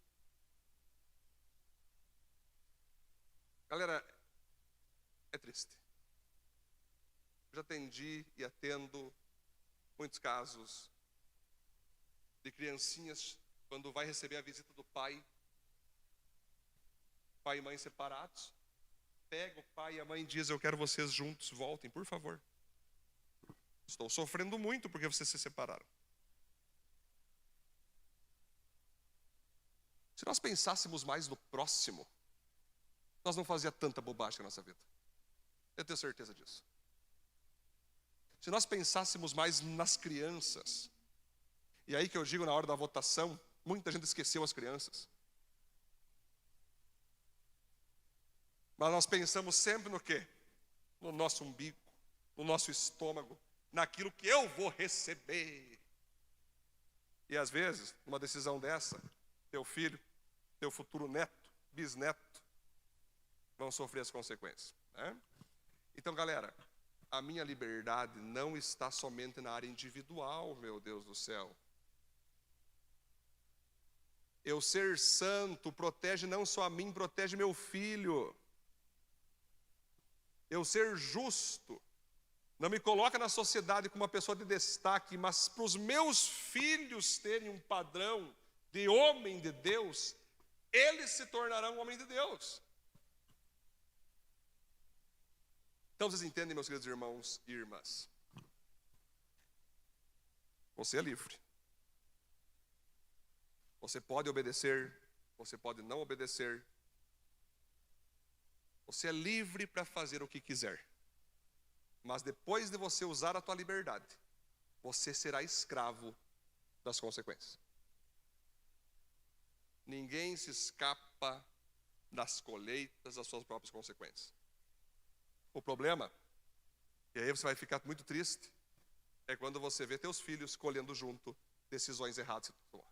Galera, é triste. Eu já atendi e atendo muitos casos de criancinhas, quando vai receber a visita do pai e mãe separados, pega o pai e a mãe e diz: eu quero vocês juntos, voltem, por favor. Estou sofrendo muito porque vocês se separaram. Se nós pensássemos mais no próximo, nós não fazia tanta bobagem na nossa vida. Eu tenho certeza disso. Se nós pensássemos mais nas crianças, e aí que eu digo na hora da votação, muita gente esqueceu as crianças. Mas nós pensamos sempre no quê? No nosso umbigo, no nosso estômago, naquilo que eu vou receber. E às vezes, numa decisão dessa, teu filho, teu futuro neto, bisneto, vão sofrer as consequências, né? Então, galera, a minha liberdade não está somente na área individual, meu Deus do céu. Eu ser santo protege não só a mim, protege meu filho. Eu ser justo não me coloca na sociedade como uma pessoa de destaque, mas para os meus filhos terem um padrão de homem de Deus, eles se tornarão homem de Deus. Então vocês entendem, meus queridos irmãos e irmãs? Você é livre. Você pode obedecer, você pode não obedecer. Você é livre para fazer o que quiser. Mas depois de você usar a tua liberdade, você será escravo das consequências. Ninguém se escapa das colheitas das suas próprias consequências. O problema, e aí você vai ficar muito triste, é quando você vê teus filhos colhendo junto decisões erradas que tu tomou.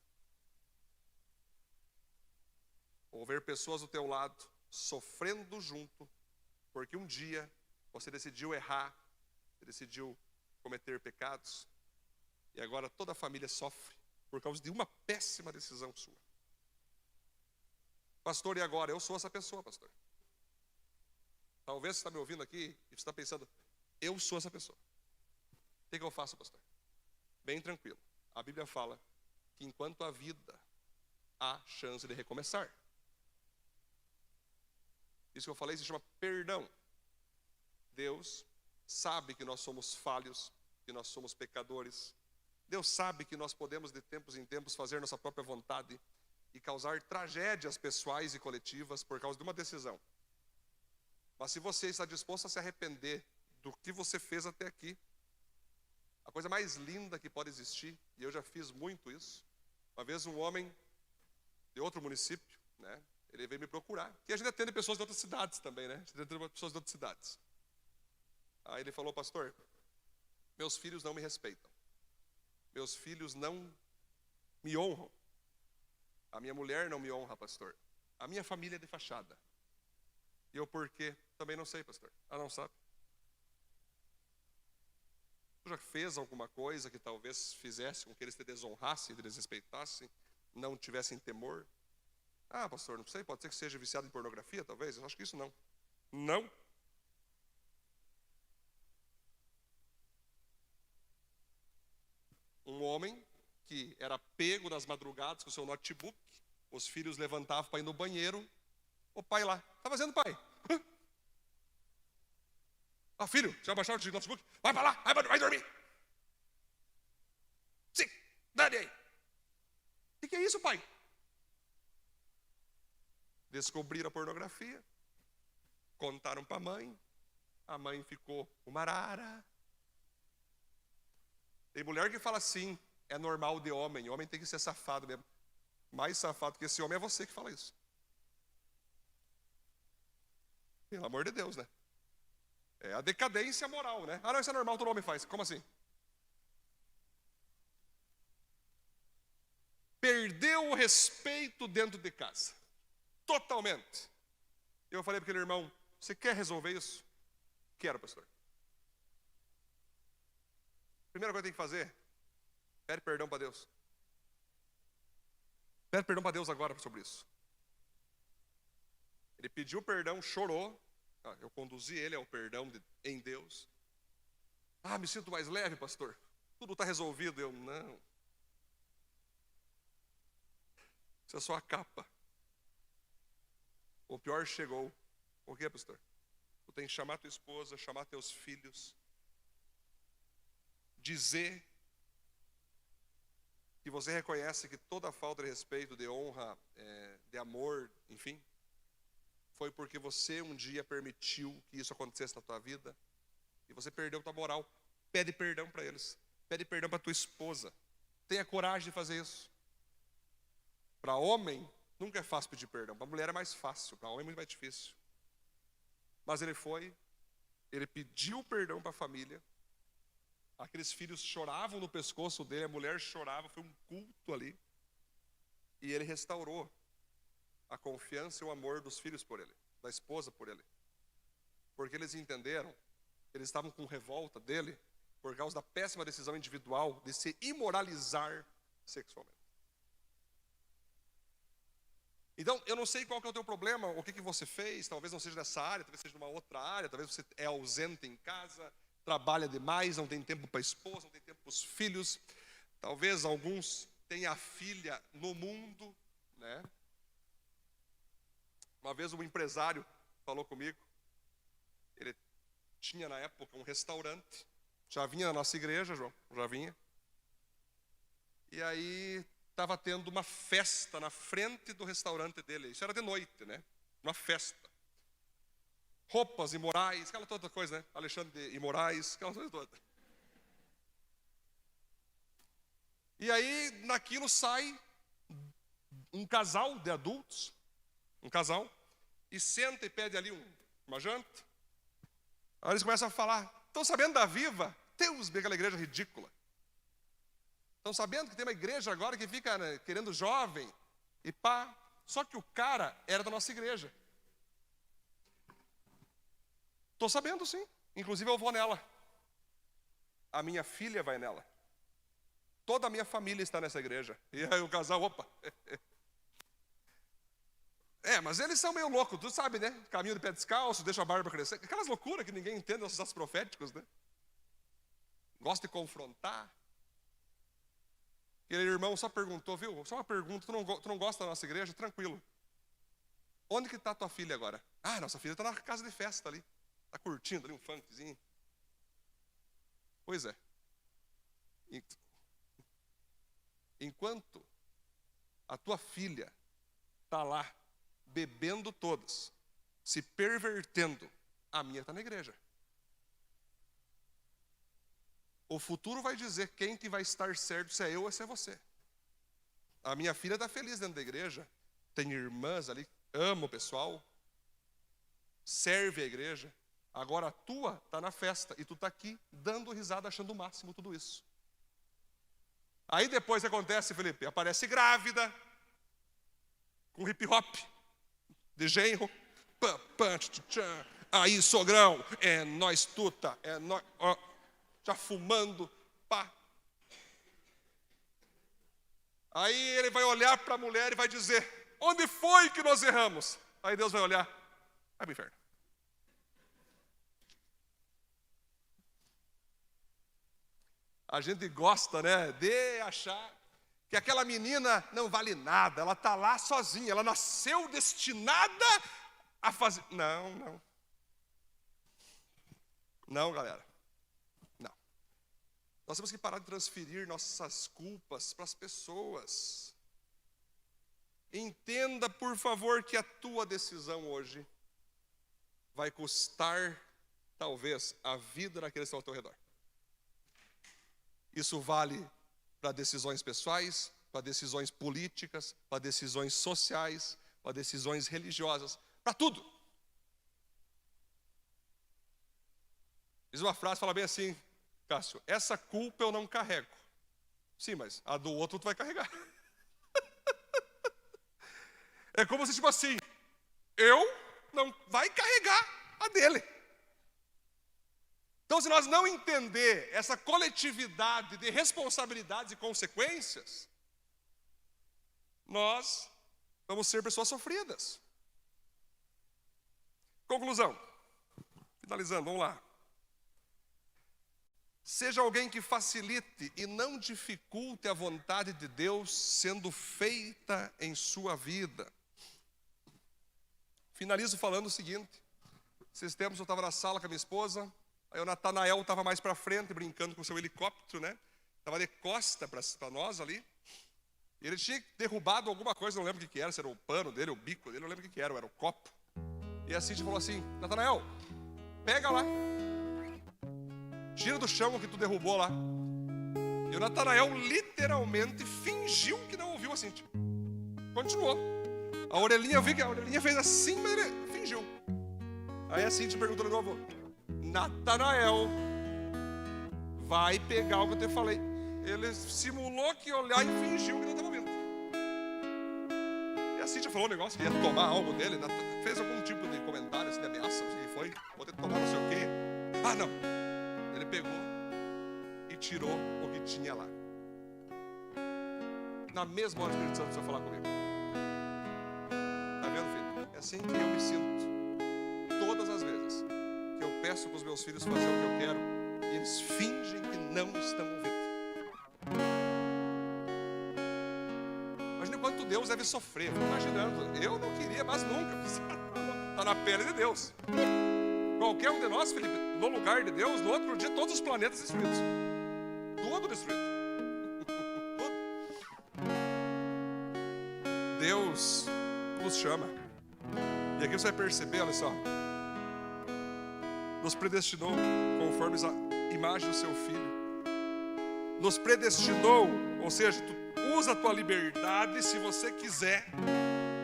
Ou ver pessoas do teu lado sofrendo junto, porque um dia você decidiu errar, você decidiu cometer pecados, e agora toda a família sofre por causa de uma péssima decisão sua. Pastor, e agora? Eu sou essa pessoa, pastor. Talvez você está me ouvindo aqui e você está pensando: eu sou essa pessoa. O que eu faço, pastor? Bem tranquilo. A Bíblia fala que enquanto há vida, há chance de recomeçar. Isso que eu falei se chama perdão. Deus sabe que nós somos falhos, que nós somos pecadores. Deus sabe que nós podemos de tempos em tempos fazer nossa própria vontade e causar tragédias pessoais e coletivas por causa de uma decisão. Mas se você está disposto a se arrepender do que você fez até aqui, a coisa mais linda que pode existir, e eu já fiz muito isso. Uma vez um homem de outro município, né, ele veio me procurar. E a gente atende pessoas de outras cidades também, né? A gente atende pessoas de outras cidades. Aí ele falou: pastor, meus filhos não me respeitam. Meus filhos não me honram. A minha mulher não me honra, pastor. A minha família é de fachada. E eu por quê? Também não sei, pastor. Ah, não sabe? Tu já fez alguma coisa que talvez fizesse com que eles te desonrassem, te desrespeitassem, não tivessem temor? Ah, pastor, não sei, pode ser que seja viciado em pornografia, talvez. Eu acho que isso não. Não. Um homem que era pego nas madrugadas com o seu notebook, os filhos levantavam para ir no banheiro, O pai lá, está fazendo, pai? Ah, filho, você vai baixar o notebook? Vai para lá, vai dormir. Sim, dá aí. O que é isso, pai? Descobriram a pornografia, contaram para a mãe ficou uma arara. Tem mulher que fala assim, é normal de homem tem que ser safado mesmo. Mais safado que esse homem é você que fala isso. Pelo amor de Deus, né? É a decadência moral, né? Ah, não, isso é normal, todo homem faz. Como assim? Perdeu o respeito dentro de casa. Totalmente. Eu falei para aquele irmão, você quer resolver isso? Quero, pastor. Primeira coisa que tem que fazer, pede perdão para Deus. Pede perdão para Deus agora sobre isso. Ele pediu perdão, chorou. Eu conduzi ele ao perdão em Deus. Me sinto mais leve, pastor. Tudo está resolvido. Eu, não. Isso é só a capa. O pior chegou. O que, pastor? Tu tem que chamar tua esposa, chamar teus filhos. Dizer que você reconhece que toda falta de respeito, de honra, de amor, enfim, foi porque você um dia permitiu que isso acontecesse na tua vida e você perdeu tua moral. Pede perdão para eles. Pede perdão para tua esposa. Tenha coragem de fazer isso. Para homem, nunca é fácil pedir perdão. Para mulher é mais fácil. Para homem é muito mais difícil. Mas ele pediu perdão para a família. Aqueles filhos choravam no pescoço dele, a mulher chorava, foi um culto ali. E ele restaurou a confiança e o amor dos filhos por ele, da esposa por ele. Porque eles entenderam, eles estavam com revolta dele, por causa da péssima decisão individual de se imoralizar sexualmente. Então, eu não sei qual que é o teu problema, o que você fez, talvez não seja nessa área, talvez seja numa outra área, talvez você é ausente em casa, trabalha demais, não tem tempo para a esposa, não tem tempo para os filhos. Talvez alguns tenham a filha no mundo, né? Uma vez um empresário falou comigo, ele tinha na época um restaurante, já vinha na nossa igreja, João, já vinha. E aí estava tendo uma festa na frente do restaurante dele, isso era de noite, né? Uma festa. Roupas imorais, aquela toda coisa, né? Alexandre de Moraes, aquela coisa toda. E aí, naquilo sai um casal de adultos, e senta e pede ali uma janta. Aí eles começam a falar, estão sabendo da Viva? Deus, aquela igreja ridícula. Estão sabendo que tem uma igreja agora que fica, né, querendo jovem, e pá. Só que o cara era da nossa igreja. Estou sabendo, sim. Inclusive eu vou nela. A minha filha vai nela. Toda a minha família está nessa igreja. E aí o casal, opa. Mas eles são meio loucos, tu sabe, né? Caminho de pé descalço, deixa a barba crescer. Aquelas loucuras que ninguém entende, nossos atos proféticos, né? Gosta de confrontar. Aquele irmão só perguntou, viu? Só uma pergunta, tu não gosta da nossa igreja? Tranquilo. Onde que está tua filha agora? Nossa filha está na casa de festa ali. Está curtindo ali um funkzinho. Pois é. Enquanto a tua filha está lá, bebendo todas, se pervertendo, a minha está na igreja. O futuro vai dizer quem que vai estar certo, se é eu ou se é você. A minha filha está feliz dentro da igreja, tem irmãs ali, ama o pessoal, serve a igreja. Agora a tua está na festa e tu está aqui dando risada, achando o máximo tudo isso. Aí depois acontece, Felipe, aparece grávida, com hip hop, de genro, aí sogrão, é nós tuta, é nós, já fumando, pá. Aí ele vai olhar para a mulher e vai dizer, onde foi que nós erramos? Aí Deus vai olhar, vai pro inferno. A gente gosta, né, de achar que aquela menina não vale nada, ela está lá sozinha, ela nasceu destinada a fazer. Não. Não, galera. Não. Nós temos que parar de transferir nossas culpas para as pessoas. Entenda, por favor, que a tua decisão hoje vai custar, talvez, a vida daqueles que estão ao teu redor. Isso vale para decisões pessoais, para decisões políticas, para decisões sociais, para decisões religiosas, para tudo. Diz uma frase, fala bem assim, Cássio, essa culpa eu não carrego. Sim, mas a do outro tu vai carregar. É como se, tipo assim, eu não vai carregar a dele. Então, se nós não entender essa coletividade de responsabilidades e consequências, nós vamos ser pessoas sofridas. Conclusão. Finalizando, vamos lá. Seja alguém que facilite e não dificulte a vontade de Deus sendo feita em sua vida. Finalizo falando o seguinte. Esses tempos eu estava na sala com a minha esposa, aí o Natanael estava mais para frente, brincando com o seu helicóptero, né? Estava de costa para nós ali. E ele tinha derrubado alguma coisa, não lembro o que era, se era o pano dele, o bico dele, não lembro o que era o copo. E a Cintia falou assim, Natanael, pega lá. Tira do chão o que tu derrubou lá. E o Natanael literalmente fingiu que não ouviu a Cintia. Continuou. A orelhinha, eu vi que a orelhinha fez assim, mas ele fingiu. Aí a Cintia perguntou de novo, Natanael, vai pegar o que eu te falei. Ele simulou que ia olhar e fingiu que não estava ouvindo. E a Cintia falou um negócio que ia tomar algo dele, fez algum tipo de comentário, assim, de ameaça, não sei o que foi, vou ter que tomar não sei o quê. Ah, não. Ele pegou e tirou o que tinha lá. Na mesma hora o Espírito Santo precisou falar comigo. Tá vendo, filho? É assim que eu me sinto. Todas as vezes que eu peço para os meus filhos fazer o que eu quero, e eles fingem que não estão ouvindo. Imagina quanto Deus deve sofrer. Imaginando, eu não queria mais nunca. Está na pele de Deus. Qualquer um de nós, Felipe, no lugar de Deus, no outro dia, todos os planetas destruídos. Tudo destruído. Tudo. Deus nos chama. E aqui você vai perceber, olha só. Nos predestinou conforme a imagem do seu filho. Nos predestinou, ou seja, tu usa a tua liberdade se você quiser.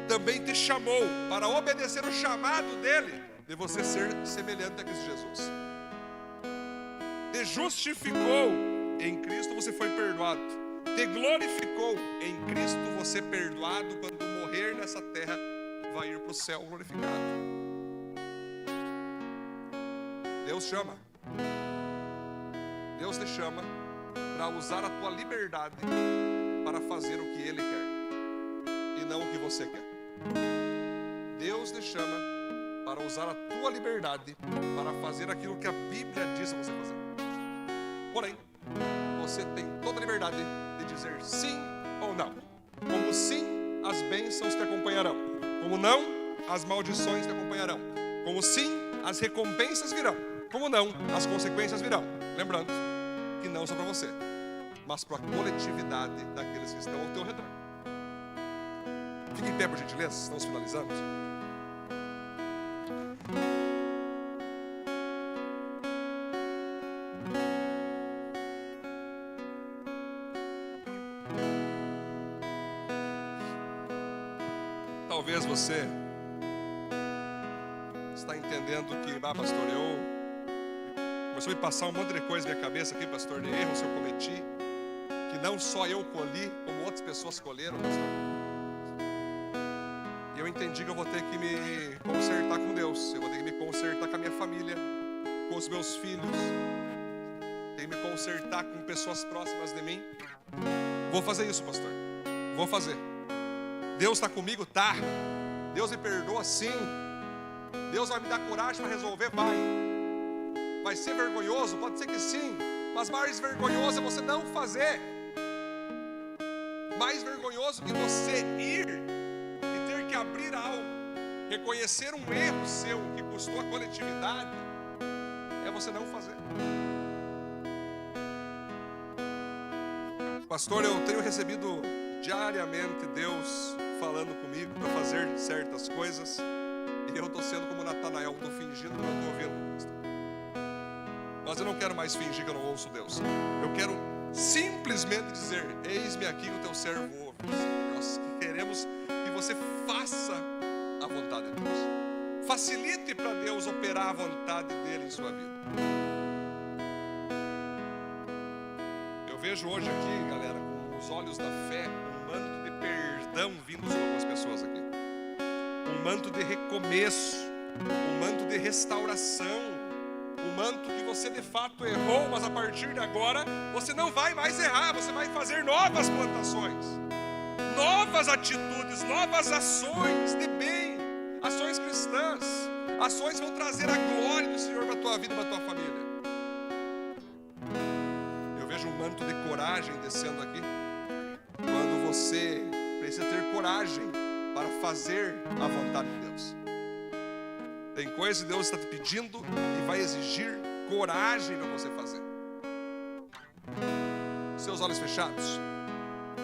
Também te chamou para obedecer o chamado dele de você ser semelhante a Cristo Jesus. Te justificou, em Cristo você foi perdoado. Te glorificou, em Cristo você perdoado. Quando morrer nessa terra, vai ir para o céu glorificado. Deus chama. Deus te chama para usar a tua liberdade para fazer o que Ele quer e não o que você quer. Deus te chama para usar a tua liberdade para fazer aquilo que a Bíblia diz a você fazer. Porém, você tem toda a liberdade de dizer sim ou não. Como sim, as bênçãos te acompanharão. Como não, as maldições te acompanharão. Como sim, as recompensas virão. Como não, as consequências virão. Lembrando que não só para você, mas para a coletividade daqueles que estão ao teu redor. Fique em pé, por gentileza, estamos finalizando. Talvez você está entendendo que, pastor, começou a me passar um monte de coisa na minha cabeça aqui, pastor, de erros que eu cometi, que não só eu colhi, como outras pessoas colheram, pastor. E eu entendi que eu vou ter que me consertar com Deus, eu vou ter que me consertar com a minha família, com os meus filhos, tenho que me consertar com pessoas próximas de mim. Vou fazer isso, pastor, vou fazer. Deus está comigo? Tá. Deus me perdoa? Sim. Deus vai me dar coragem para resolver? Vai. Vai ser vergonhoso? Pode ser que sim. Mas mais vergonhoso é você não fazer. Mais vergonhoso que você ir e ter que abrir algo, reconhecer um erro seu que custou a coletividade é você não fazer. Pastor, eu tenho recebido diariamente Deus falando comigo para fazer certas coisas, e eu estou sendo como Natanael, estou fingindo que não estou ouvindo, pastor. Mas eu não quero mais fingir que eu não ouço Deus. Eu quero simplesmente dizer: eis-me aqui, o teu servo ouve. Nós queremos que você faça a vontade de Deus. Facilite para Deus operar a vontade dele em sua vida. Eu vejo hoje aqui, galera, com os olhos da fé, um manto de perdão vindo sobre algumas pessoas aqui. Um manto de recomeço, um manto de restauração. Um manto que você de fato errou, mas a partir de agora você não vai mais errar, você vai fazer novas plantações, novas atitudes, novas ações de bem, ações cristãs, ações que vão trazer a glória do Senhor para a tua vida e para a tua família. Eu vejo um manto de coragem descendo aqui, quando você precisa ter coragem para fazer a vontade de Deus. Tem coisas que Deus está te pedindo e vai exigir coragem para você fazer. Seus olhos fechados.